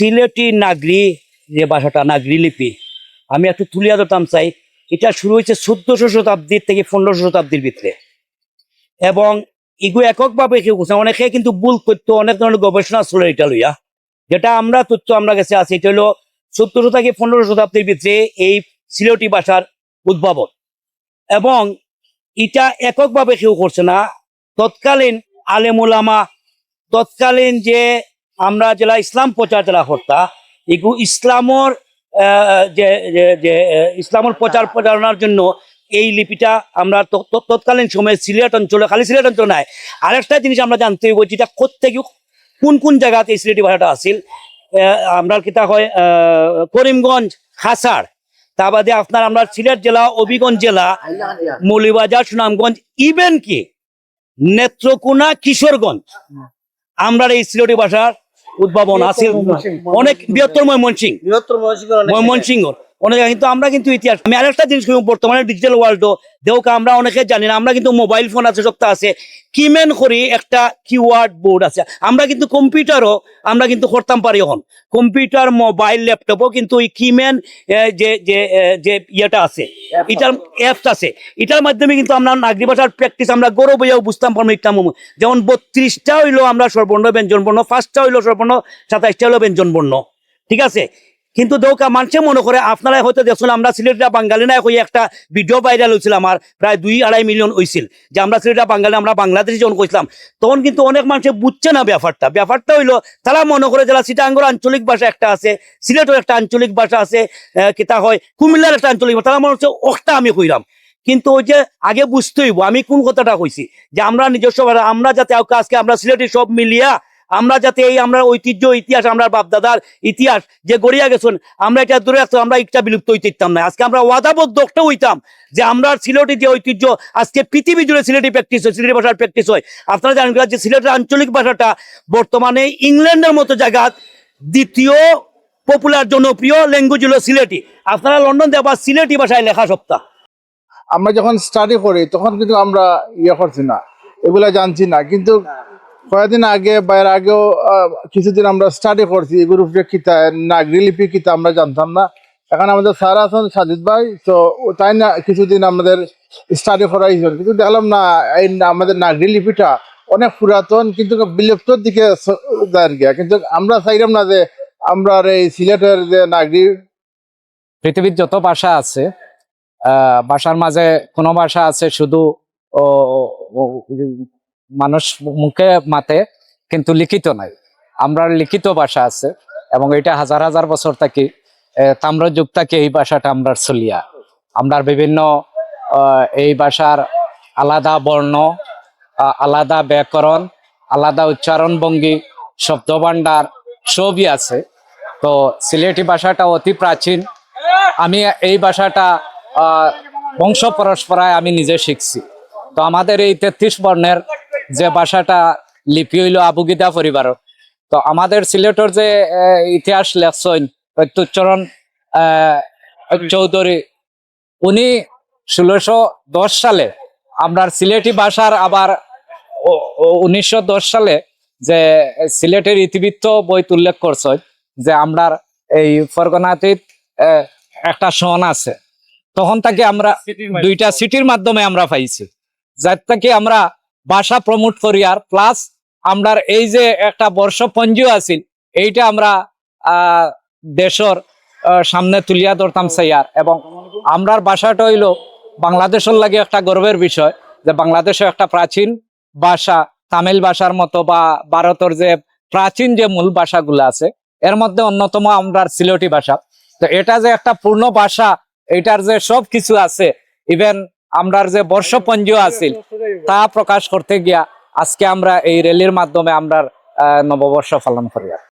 সিলেটি নাগরি যে ভাষাটা নাগরি লিপি আমি একটু তুলিয়া ধরতাম চাই। এটা শুরু হয়েছে 14শো শতাব্দীর থেকে 15শো শতাব্দীর ভিতরে, এবং এগুলো এককভাবে কেউ করছে, অনেকে কিন্তু ভুল করতো, অনেক ধরনের গবেষণা চলে এটা লইয়া। যেটা আমরা তথ্য আমরা কাছে আছে, এটা হলো 14শো থেকে 15শো শতাব্দীর ভিতরে এই সিলেটি ভাষার উদ্ভাবন, এবং এটা এককভাবে কেউ করছে না। তৎকালীন আলেমুলামা, তৎকালীন যে আমরা যারা ইসলাম প্রচার যারা কর্তা, এগুলো ইসলামর যে যে যে ইসলামের প্রচার প্রচারণার জন্য এই লিপিটা আমরা তৎকালীন সময়ে সিলেট অঞ্চলে, খালি সিলেট অঞ্চল নয়, আরেকটা জিনিস আমরা জানতে হইব যেটা কোত্থেকে কোন কোন জায়গাতে এই সিলেটি ভাষাটা আসিল। আমরা কিতা হয় করিমগঞ্জ, খাসাড়, তা বাদে আপনার আমরা সিলেট জেলা, হবিগঞ্জ জেলা, মৌলভীবাজার, সুনামগঞ্জ, ইভেন কি নেত্রকোনা, কিশোরগঞ্জ, আমরা এই সিলেটি ভাষার উদ্ভাবন আছে অনেক বৃহত্তর ময়মনসিংহ অনেক। কিন্তু আমরা কিন্তু ইতিহাস, আমি আরেকটা জিনিস বর্তমানে ডিজিটাল ওয়ার্ল্ড দেখ আমরা অনেকে জানি না, আমরা কিন্তু মোবাইল ফোন আছে, সবটা আছে, কিমেন করি একটা কিওয়ার্ড বোর্ড আছে, আমরা কিন্তু কম্পিউটারও আমরা কিন্তু করতাম পারি। এখন কম্পিউটার, মোবাইল, ল্যাপটপও কিন্তু ওই কিমেন যে যে যে ইয়েটা আছে, এটার অ্যাপস আছে, এটার মাধ্যমে কিন্তু আমরা নাগরি ভাষার প্র্যাকটিস আমরা গৌরব বইয়াও বুঝতাম পারবো। একটা যেমন 32টা হইলো আমরা স্বরবর্ণ ব্যঞ্জন বর্ণ, 5টা হইলো স্বরবর্ণ, 27টা হইলো ব্যঞ্জন বর্ণ, ঠিক আছে। কিন্তু দৌকা মানুষে মনে করে, আপনারা হয়তো দেখুন আমরা সিলেটরা বাঙালি না হয়ে একটা ভিডিও ভাইরাল হয়েছিল, আমার প্রায় 2-2.5 মিলিয়ন হয়েছিল, যে আমরা সিলেটরা বাঙালি, আমরা বাংলাদেশি যখন কইছিলাম, তখন কিন্তু অনেক মানুষে বুঝছে না ব্যাপারটা হইলো, তারা মনে করে যারা চিটাঙ্গর আঞ্চলিক ভাষা একটা আছে, সিলেটের একটা আঞ্চলিক ভাষা আছে, কিতা হয় কুমিল্লার একটা আঞ্চলিক ভাষা, তারা মনে হচ্ছে ওটা আমি কইলাম। কিন্তু ওই যে আগে বুঝতে হইব আমি কোন কথাটা কইছি, যে আমরা নিজস্ব ভাষা, আমরা যাতে আজকে আমরা সিলেটি সব মিলিয়া আমরা যাতে এই আমরা ঐতিহ্য ইতিহাস, আমরা বাপদাদার ইতিহাস যে গড়িয়া গেছেন, আমরা এটা দূরে রাখতাম, আমরা একটা বিলুপ্ত হইতে দিতাম না। আজকে আমরা ওয়াদাবদ্ধ একটা হইতাম যে আমরা সিলেটি যে ঐতিহ্য, আজকে পৃথিবী জুড়ে সিলেটি প্র্যাকটিস হয়, সিলেটি ভাষার প্র্যাকটিস হয়। আপনারা জানেন যে সিলেটের আঞ্চলিক ভাষাটা বর্তমানে ইংল্যান্ডের মতো জায়গা দ্বিতীয় পপুলার জনপ্রিয় ল্যাঙ্গুয়েজ হলো সিলেটি। আপনারা লন্ডন দেওয়া সিলেটি ভাষায় লেখা সপ্তাহ। আমরা যখন স্টাডি করি তখন কিন্তু আমরা ইয়ে করছি না, এগুলা জানছি না, কিন্তু কয়েকদিন আগে বাইরে আগেও কিছুদিন আমরা স্টাডি করছি এগুলোর উপরে কিতা নাগরি লিপি কিতা আমরা জানতাম না। এখন আমাদের স্যার আছেন সাজিদ ভাই, তো তাই না কিছুদিন আমাদের স্টাডি করাইছেন, কিন্তু দেখলাম না এই আমাদের নাগরি লিপিটা অনেক পুরাতন, কিন্তু বিলুপ্তর দিকে যায় গিয়া। কিন্তু আমরা চাইলাম না যে আমরা এই সিলেটের যে নাগরি, পৃথিবীর যত ভাষা আছে, ভাষার মাঝে কোনো ভাষা আছে শুধু মানুষ মুখে মাতে, কিন্তু লিখিত নাই। আমরা লিখিত ভাষা আছে, এবং এটা হাজার হাজার বছর থেকে তাম্রযুগ থেকে এই ভাষাটা আমরা চলিয়া। আমরা বিভিন্ন এই ভাষার আলাদা বর্ণ, আলাদা ব্যাকরণ, আলাদা উচ্চারণ ভঙ্গি, শব্দভাণ্ডার সবই আছে। তো সিলেটি ভাষাটা অতি প্রাচীন। আমি এই ভাষাটা বংশ পরস্পরায় আমি নিজে শিখছি। তো আমাদের এই 33 বর্ণের যে ভাষাটা লিপি হইল আবুগিদা পরিবারের। তো আমাদের সিলেটের যে ইতিহাস লেখছেন প্রত্যুচ্চরণ চৌধুরী, উনি 1610 সালে আমরা সিলেটি ভাষার, আবার 1910 সালে যে সিলেটের ইতিবৃত্ত বই উল্লেখ করছেন যে আমরা এই ফরগনাতীত একটা সন আছে, তখন থেকে আমরা 2টা সিটির মাধ্যমে আমরা পাইছি, যার থেকে আমরা ভাষা প্রমোট করি। আর প্লাস আমরা এই যে একটা বর্ষপঞ্জি আছিল, এইটা আমরা দেশের সামনে তুলিয়া ধরতাম চাইয়ার। এবং আমরার ভাষাটা হইল বাংলাদেশের লাগে একটা গর্বের বিষয়, যে বাংলাদেশে একটা প্রাচীন ভাষা, তামিল ভাষার মতো বা ভারতের যে প্রাচীন যে মূল ভাষাগুলো আছে, এর মধ্যে অন্যতম আমরার সিলেটি ভাষা। তো এটা যে একটা পূর্ণ ভাষা, এটার যে সব কিছু আছে, ইভেন আমরার যে বর্ষপঞ্জি আছিল তা প্রকাশ করতে গিয়া আজকে আমরা এই র্যালির মাধ্যমে আমরা নববর্ষ পালন করি।